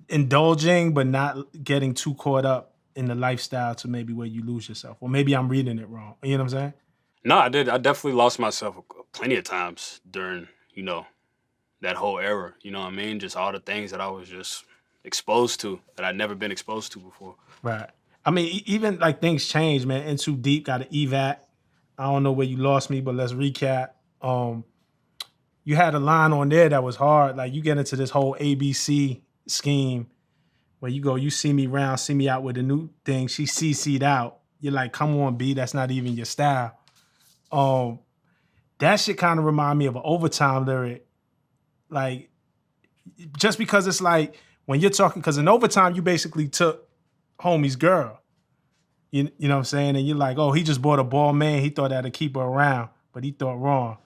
indulging, but not getting too caught up in the lifestyle to maybe where you lose yourself. Or maybe I'm reading it wrong. You know what I'm saying? No, I did. I definitely lost myself plenty of times during, you know, that whole era. You know what I mean? Just all the things that I was just exposed to that I'd never been exposed to before. Right. I mean, even like things change, man. In Too Deep got an evac. I don't know where you lost me, but let's recap. you had a line on there that was hard. Like you get into this whole ABC scheme where you go, you see me round, see me out with a new thing. She CC'd out. You're like, come on, B, that's not even your style. That shit kind of remind me of an Overtime lyric. Like, just because it's like when you're talking, because in Overtime, you basically took homie's girl. You know what I'm saying? And you're like, oh, he just bought a ball man. He thought that'd keep her around, but he thought wrong.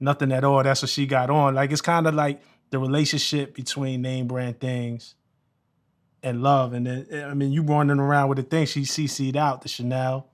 Nothing at all. That's what she got on. Like, it's kind of like the relationship between name brand things and love. And then, I mean, you running around with the thing, she CC'd out, the Chanel.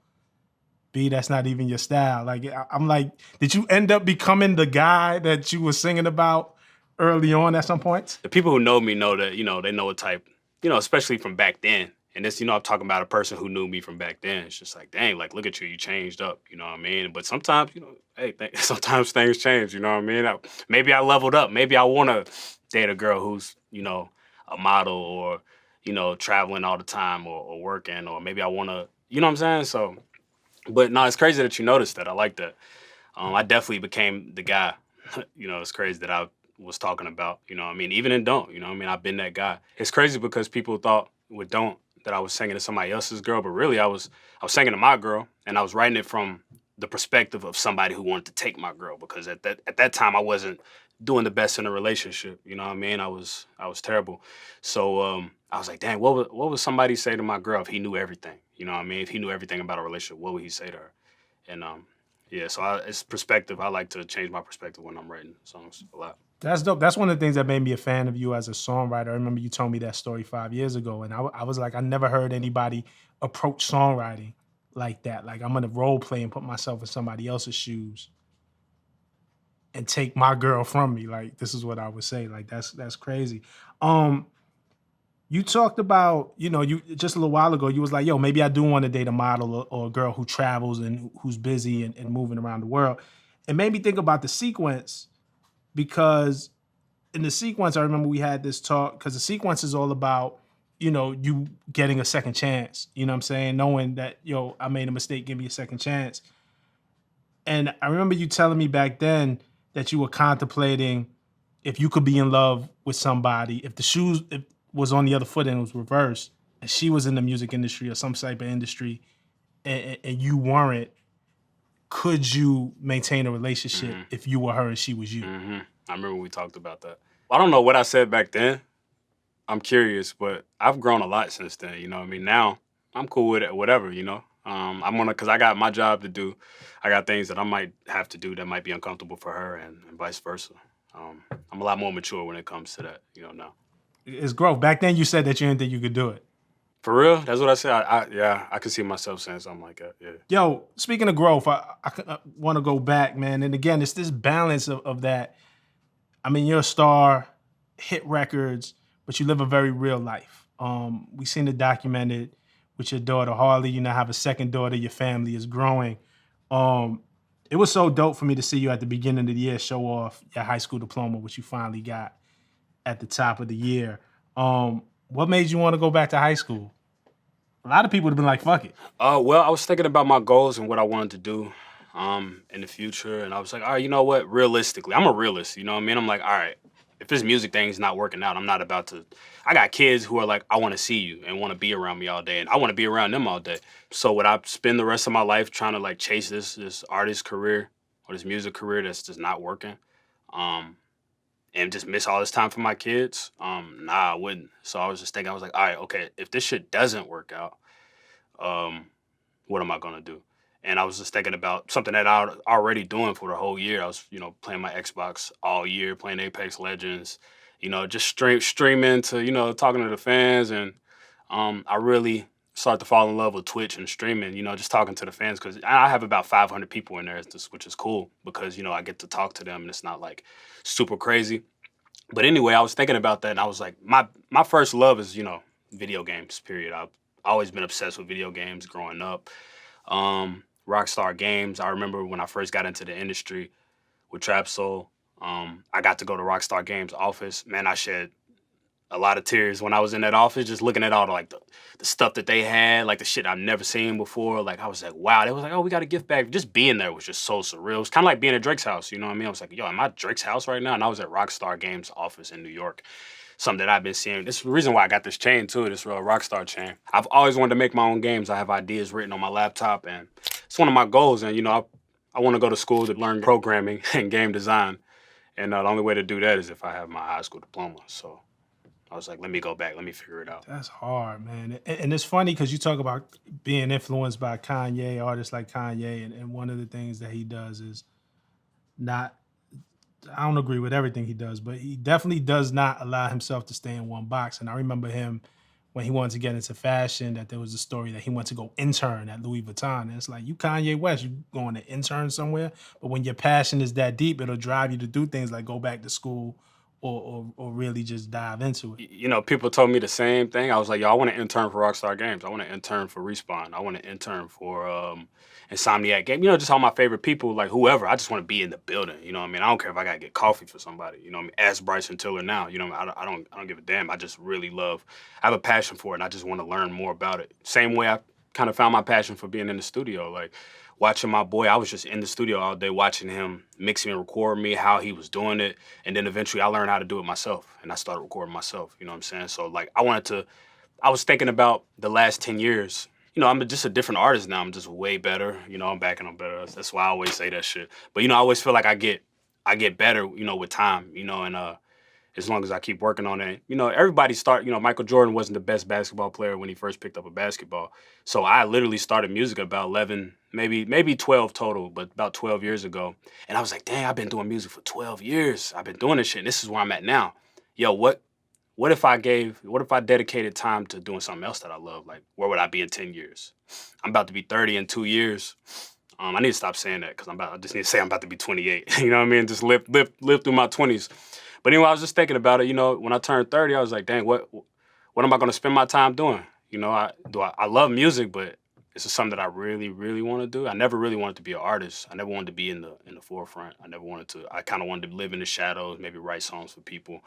B, that's not even your style. Like, I'm like, did you end up becoming the guy that you were singing about early on at some point? The people who know me know that, they know what type, especially from back then. And this, I'm talking about a person who knew me from back then. It's just like, dang, like, look at you changed up, you know what I mean? But sometimes, hey, sometimes things change, you know what I mean? Maybe I leveled up. Maybe I want to date a girl who's, a model or, traveling all the time or working, or maybe I want to, you know what I'm saying? So, but no, it's crazy that you noticed that. I like that. I definitely became the guy. It's crazy that I was talking about, you know what I mean? Even in Don't, you know what I mean? I've been that guy. It's crazy because people thought with Don't that I was singing to somebody else's girl, but really I was singing to my girl, and I was writing it from the perspective of somebody who wanted to take my girl, because at that time I wasn't doing the best in a relationship, you know what I mean? I was terrible. So I was like, dang, what would somebody say to my girl if he knew everything? You know what I mean? If he knew everything about a relationship, what would he say to her? And yeah, so it's perspective. I like to change my perspective when I'm writing songs a lot. That's dope. That's one of the things that made me a fan of you as a songwriter. I remember you told me that story 5 years ago, and I was like, I never heard anybody approach songwriting like that. Like, I'm gonna role play and put myself in somebody else's shoes and take my girl from me. Like, this is what I would say. Like, that's crazy. You talked about, you just a little while ago, you was like, yo, maybe I do want to date a model or a girl who travels and who's busy and moving around the world. It made me think about the sequence, because in the sequence, I remember we had this talk, because the sequence is all about, you getting a second chance, you know what I'm saying? Knowing that, I made a mistake, give me a second chance. And I remember you telling me back then that you were contemplating if you could be in love with somebody, if the shoes was on the other foot and it was reversed, and she was in the music industry or some type of industry, and you weren't, could you maintain a relationship if you were her and she was you? Mm-hmm. I remember we talked about that. I don't know what I said back then. I'm curious, but I've grown a lot since then, you know what I mean? Now, I'm cool with it, whatever, because I got my job to do. I got things that I might have to do that might be uncomfortable for her, and vice versa. I'm a lot more mature when it comes to that, now. It's growth. Back then, you said that you didn't think you could do it. For real? That's what I said? I could see myself saying something like that, yeah. Yo, speaking of growth, I want to go back, man. And again, it's this balance of that. I mean, you're a star, hit records, but you live a very real life. We seen it documented with your daughter, Harley. You now have a second daughter. Your family is growing. It was so dope for me to see you at the beginning of the year show off your high school diploma, which you finally got at the top of the year. What made you want to go back to high school? A lot of people would have been like, fuck it. Well, I was thinking about my goals and what I wanted to do in the future. And I was like, all right, you know what? Realistically, I'm a realist, you know what I mean? I'm like, all right, if this music thing is not working out, I'm not about to. I got kids who are like, I want to see you and want to be around me all day. And I want to be around them all day. So would I spend the rest of my life trying to like chase this artist career or this music career that's just not working? And just miss all this time for my kids? Nah, I wouldn't. So I was just thinking, I was like, all right, okay, if this shit doesn't work out, what am I gonna do? And I was just thinking about something that I was already doing for the whole year. I was, playing my Xbox all year, playing Apex Legends, just streaming to, talking to the fans. And I really started to fall in love with Twitch and streaming, just talking to the fans, because I have about 500 people in there, which is cool because, I get to talk to them and it's not like super crazy. But anyway, I was thinking about that and I was like, my first love is, video games, period. I've always been obsessed with video games growing up. Rockstar Games, I remember when I first got into the industry with Trap Soul, I got to go to Rockstar Games office. Man, I shed a lot of tears when I was in that office, just looking at all the stuff that they had, like the shit I've never seen before. Like I was like, wow, they was like, oh, we got a gift bag. Just being there was just so surreal. It was kind of like being at Drake's house, you know what I mean? I was like, yo, am I at Drake's house right now? And I was at Rockstar Games office in New York. Something that I've been seeing. This is the reason why I got this chain too, this real Rockstar chain. I've always wanted to make my own games. I have ideas written on my laptop, and it's one of my goals. And I want to go to school to learn programming and game design. And the only way to do that is if I have my high school diploma. So I was like, let me go back, let me figure it out. That's hard, man. And it's funny because you talk about being influenced by Kanye, artists like Kanye, and one of the things that he does is not, I don't agree with everything he does, but he definitely does not allow himself to stay in one box. And I remember him when he wanted to get into fashion, that there was a story that he went to go intern at Louis Vuitton. And it's like, you Kanye West, you going to intern somewhere? But when your passion is that deep, it'll drive you to do things like go back to school or really just dive into it. People told me the same thing. I was like, yo, I want to intern for Rockstar Games. I want to intern for Respawn. I want to intern for Insomniac Game. Just all my favorite people, like whoever. I just want to be in the building. You know what I mean? I don't care if I gotta get coffee for somebody. You know what I mean? Ask Bryson Tiller now. You know what I mean? I don't give a damn. I just really love. I have a passion for it, and I just want to learn more about it. Same way I kind of found my passion for being in the studio. Like watching my boy, I was just in the studio all day watching him mix me and record me, how he was doing it. And then eventually I learned how to do it myself and I started recording myself, you know what I'm saying? So like I was thinking about the last 10 years. I'm just a different artist now. I'm just way better. I'm back and I'm better. That's why I always say that shit. But I always feel like I get better, with time, and as long as I keep working on it. Everybody Michael Jordan wasn't the best basketball player when he first picked up a basketball. So I literally started music about 11, maybe 12 total, but about 12 years ago. And I was like, dang, I've been doing music for 12 years. I've been doing this shit, and this is where I'm at now. Yo, what if I dedicated time to doing something else that I love? Like, where would I be in 10 years? I'm about to be 30 in 2 years. I need to stop saying that because I just need to say I'm about to be 28. You know what I mean? Just live through my 20s. But anyway, I was just thinking about it. When I turned 30, I was like, dang, what am I going to spend my time doing? I love music, but this is something that I really, really want to do. I never really wanted to be an artist. I never wanted to be in the forefront. I kind of wanted to live in the shadows, maybe write songs for people,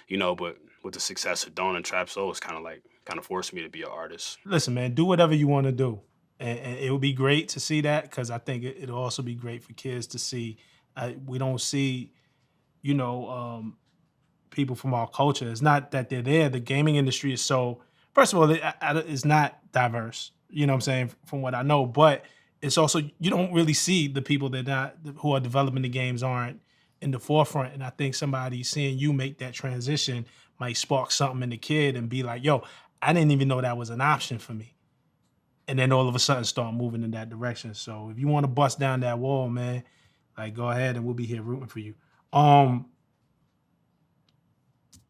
but with the success of Dawn and Trap Soul, it's kind of forced me to be an artist. Listen, man, do whatever you want to do. And it would be great to see that because I think it'll also be great for kids to see. We don't see, people from our culture. It's not that they're there. The gaming industry is so, first of all, it's not diverse. You know what I'm saying? From what I know, but it's also you don't really see the people who are developing the games aren't in the forefront. And I think somebody seeing you make that transition might spark something in the kid and be like, yo, I didn't even know that was an option for me. And then all of a sudden start moving in that direction. So if you want to bust down that wall, man, like go ahead and we'll be here rooting for you.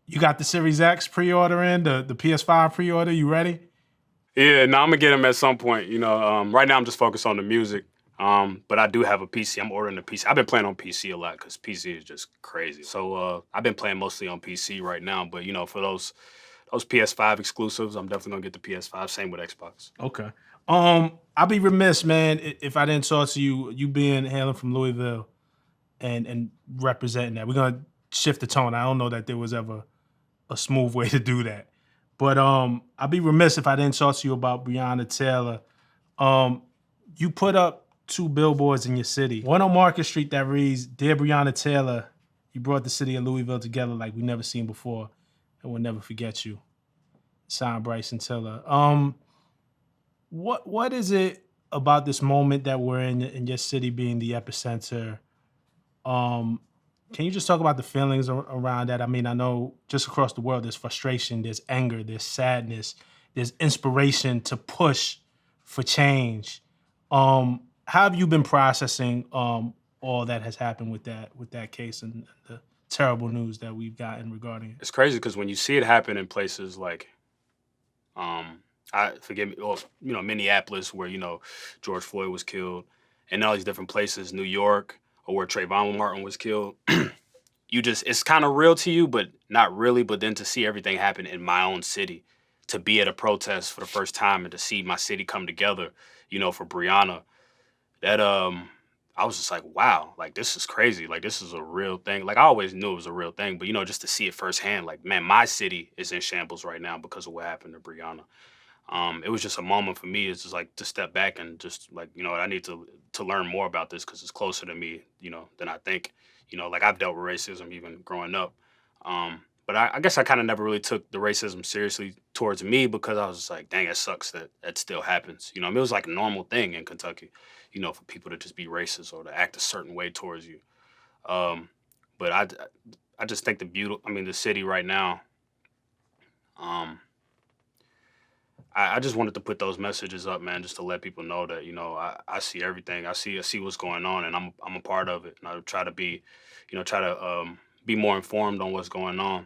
You got the Series X pre-order in, the PS5 pre-order, you ready? Yeah, no, I'm gonna get them at some point. Right now I'm just focused on the music. But I do have a PC. I'm ordering a PC. I've been playing on PC a lot because PC is just crazy. So I've been playing mostly on PC right now. But for those PS5 exclusives, I'm definitely gonna get the PS5. Same with Xbox. Okay. I'll be remiss, man, if I didn't talk to you. You being hailing from Louisville and representing that. We're gonna shift the tone. I don't know that there was ever a smooth way to do that. But I'd be remiss if I didn't talk to you about Breonna Taylor. You put up 2 billboards in your city. One on Market Street that reads, "Dear Breonna Taylor, you brought the city of Louisville together like we never seen before, and we'll never forget you." Signed, Bryson Tiller. What is it about this moment that we're in your city being the epicenter? Can you just talk about the feelings around that? I mean, I know just across the world, there's frustration, there's anger, there's sadness, there's inspiration to push for change. How have you been processing all that has happened with that case and the terrible news that we've gotten regarding it? It's crazy because when you see it happen in places like, Minneapolis, where George Floyd was killed, and all these different places, New York, or where Trayvon Martin was killed, it's kind of real to you, but not really. But then to see everything happen in my own city, to be at a protest for the first time and to see my city come together, for Breonna, I was just like, wow, like this is crazy. Like this is a real thing. Like I always knew it was a real thing, but just to see it firsthand, like man, my city is in shambles right now because of what happened to Brianna. It was just a moment for me. It's just like to step back and just like I need to learn more about this because it's closer to me, than I think. Like I've dealt with racism even growing up. But I guess I kind of never really took the racism seriously towards me because I was just like, dang, it sucks that that still happens. It was like a normal thing in Kentucky, for people to just be racist or to act a certain way towards you. Um, but I just think the city right now. Um, I just wanted to put those messages up, man, just to let people know that I see everything. I see what's going on, and I'm a part of it. And I try to be more informed on what's going on.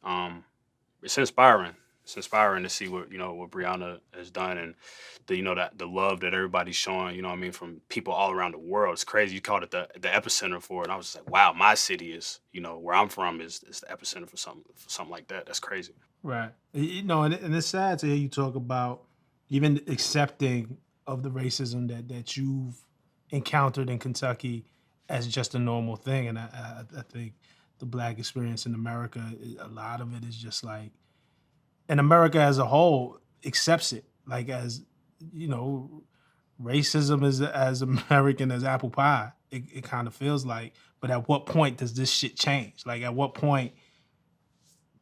Um, it's inspiring. It's inspiring to see what Brianna has done and that the love that everybody's showing. From people all around the world. It's crazy. You called it the epicenter for it. And I was just like, wow, my city is where I'm from is the epicenter for something like that. That's crazy. Right. And it's sad to hear you talk about even accepting of the racism that you've encountered in Kentucky as just a normal thing. And I think the black experience in America, a lot of it is just like, and America as a whole accepts it, like as you know, racism is as American as apple pie. It kind of feels like. But at what point does this shit change? Like, at what point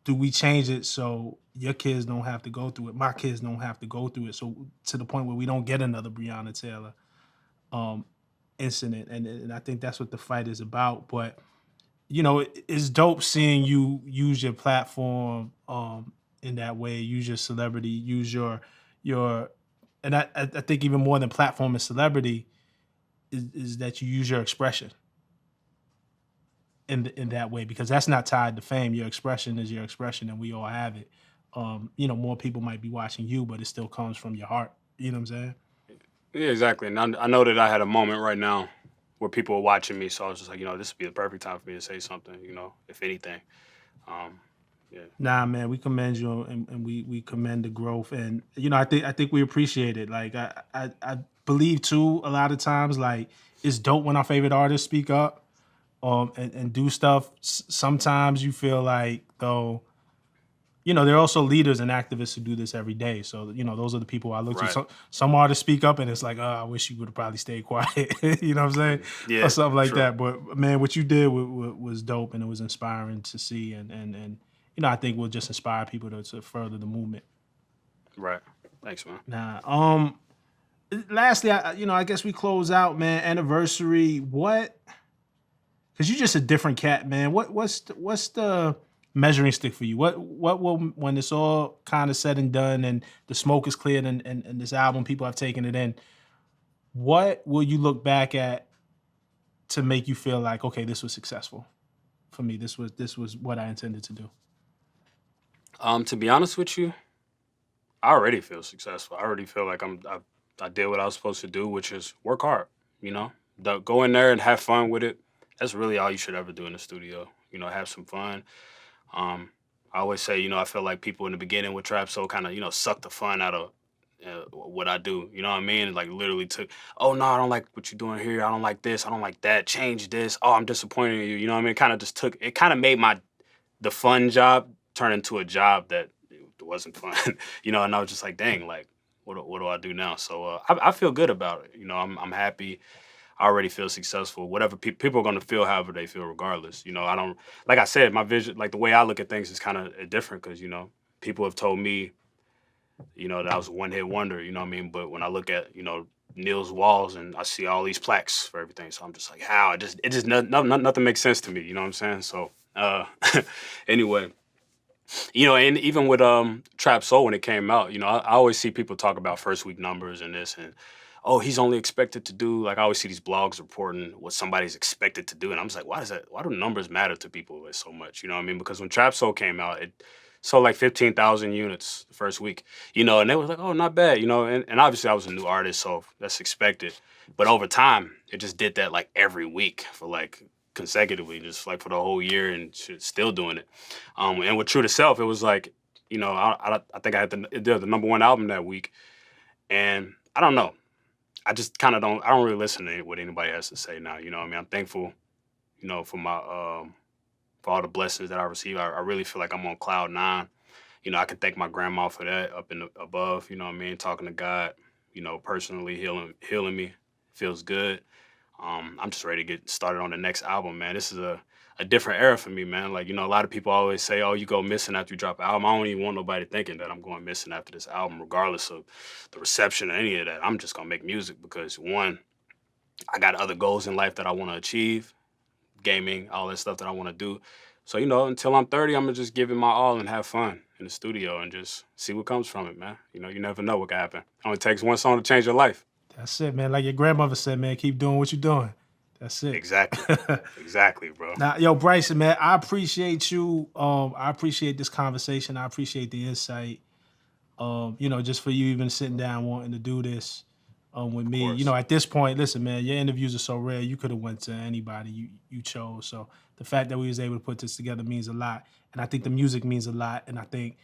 do we change it so your kids don't have to go through it? My kids don't have to go through it. So to the point where we don't get another Breonna Taylor um, incident, and I think that's what the fight is about. But it's dope seeing you use your platform in that way, use your celebrity, use your, and I think even more than platform and celebrity is that you use your expression in that way, because that's not tied to fame. Your expression is your expression, and we all have it. More people might be watching you, but it still comes from your heart. You know what I'm saying? Yeah, exactly. And I know that I had a moment right now where people were watching me, so I was just like, this would be the perfect time for me to say something, if anything. Um, yeah. Nah, man, we commend you, and we commend the growth, and I think we appreciate it. Like I believe too, a lot of times, like it's dope when our favorite artists speak up, and do stuff. Sometimes you feel like though, there are also leaders and activists who do this every day. So those are the people I look to. Right. Some artists speak up, and it's like, oh, I wish you would have probably stayed quiet. You know what I'm saying? Yeah. Or something like True. that. But man, what you did was dope, and it was inspiring to see, and I think will just inspire people to further the movement. Right. Thanks, man. Nah. Lastly, I guess we close out, man. Anniversary. What? Because you're just a different cat, man. What's the measuring stick for you? What will, when it's all kind of said and done and the smoke is cleared, and this album, people have taken it in, what will you look back at to make you feel like, okay, this was successful for me. This was what I intended to do. To be honest with you, I already feel successful. I already feel like I did what I was supposed to do, which is work hard. Go in there and have fun with it. That's really all you should ever do in the studio. Have some fun. Um, I always say, I feel like people in the beginning with trap soul kind of, suck the fun out of what I do. You know what I mean? Like literally took, oh no, I don't like what you're doing here. I don't like this. I don't like that. Change this. Oh, I'm disappointed in you. You know what I mean? Kind of just took it. Kind of made the fun job turn into a job that it wasn't fun. And I was just like, dang, like what do I do now? So I feel good about it. I'm happy. I already feel successful. Whatever people are going to feel, however they feel, regardless. I don't, like I said, my vision, like the way I look at things is kind of different because people have told me, that I was a one hit wonder. You know what I mean? But when I look at Neil's walls and I see all these plaques for everything, so I'm just like, how? It just nothing makes sense to me. You know what I'm saying? So anyway. And even with Trap Soul when it came out, I always see people talk about first week numbers and this and oh, he's only expected to do, like I always see these blogs reporting what somebody's expected to do. And I'm just like, why do numbers matter to people so much? You know what I mean? Because when Trap Soul came out, it sold like 15,000 units the first week, and they was like, oh, not bad, and obviously I was a new artist, so that's expected. But over time, it just did that like every week for like consecutively, just like for the whole year and still doing it. And with True to Self, it was like, I think I had the number one album that week. And I don't know. I just kind of don't. I don't really listen to what anybody has to say now. You know what I mean? I'm thankful, for my for all the blessings that I receive. I really feel like I'm on cloud nine. I can thank my grandma for that up in the above. You know what I mean? Talking to God, personally healing me feels good. I'm just ready to get started on the next album, man. This is a different era for me, man. Like, a lot of people always say, oh, you go missing after you drop an album. I don't even want nobody thinking that I'm going missing after this album, regardless of the reception or any of that. I'm just gonna make music because one, I got other goals in life that I want to achieve, gaming, all that stuff that I want to do. So, until I'm 30, I'm gonna just give it my all and have fun in the studio and just see what comes from it, man. You never know what can happen. It only takes one song to change your life. That's it, man. Like your grandmother said, man, keep doing what you're doing. That's it. Exactly. Exactly, bro. Now, yo, Bryson, man, I appreciate you. I appreciate this conversation. I appreciate the insight. Just for you even sitting down wanting to do this with me. course. At this point, listen, man, your interviews are so rare. You could have went to anybody you chose. So the fact that we was able to put this together means a lot. And I think the music means a lot. And I think,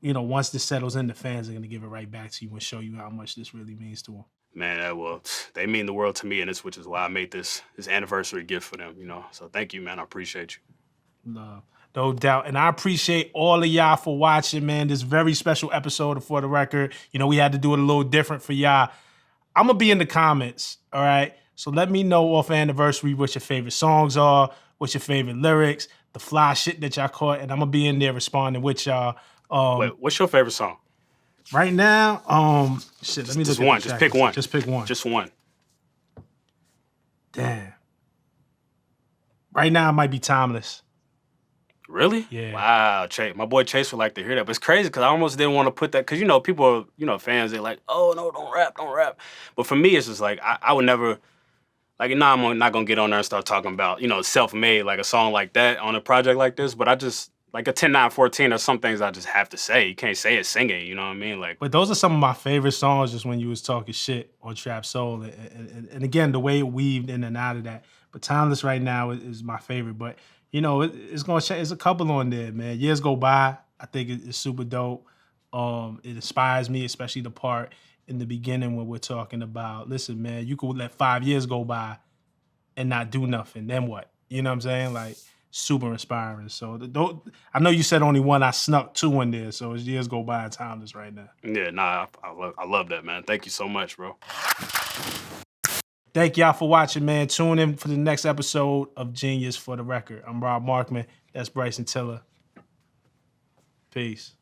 once this settles in, the fans are going to give it right back to you and show you how much this really means to them. Man, well, they mean the world to me, and which is why I made this anniversary gift for them. So thank you, man. I appreciate you. Love. No doubt. And I appreciate all of y'all for watching, man. This very special episode of For the Record. We had to do it a little different for y'all. I'm going to be in the comments, all right? So let me know off anniversary what your favorite songs are, what's your favorite lyrics, the fly shit that y'all caught, and I'm going to be in there responding with y'all. Wait, what's your favorite song? Right now, let me Just look at one. the Just track pick list. one. Just pick one. Just one. Damn. Right now, it might be Timeless. Really? Yeah. Wow, Chase. My boy Chase would like to hear that. But it's crazy because I almost didn't want to put that because people are, fans, they're like, oh no, don't rap. But for me, it's just like I would never I'm not gonna get on there and start talking about, self-made, like a song like that on a project like this. But I just like a 10-9-14, there's some things I just have to say. You can't say it, sing it, you know what I mean? Like, But those are some of my favorite songs just when you was talking shit on Trap Soul. And again, the way it weaved in and out of that. But Timeless right now is my favorite. But, it's going to change. There's a couple on there, man. Years Go By, I think it's super dope. It inspires me, especially the part in the beginning when we're talking about, listen, man, you could let 5 years go by and not do nothing. Then what? You know what I'm saying? Like, super inspiring. So I know you said only one. I snuck two in there. So as years go by, Timeless right now. yeah, nah, I love that, man. Thank you so much, bro. Thank y'all for watching, man. Tune in for the next episode of Genius For the Record. I'm Rob Markman. That's Bryson Tiller. Peace.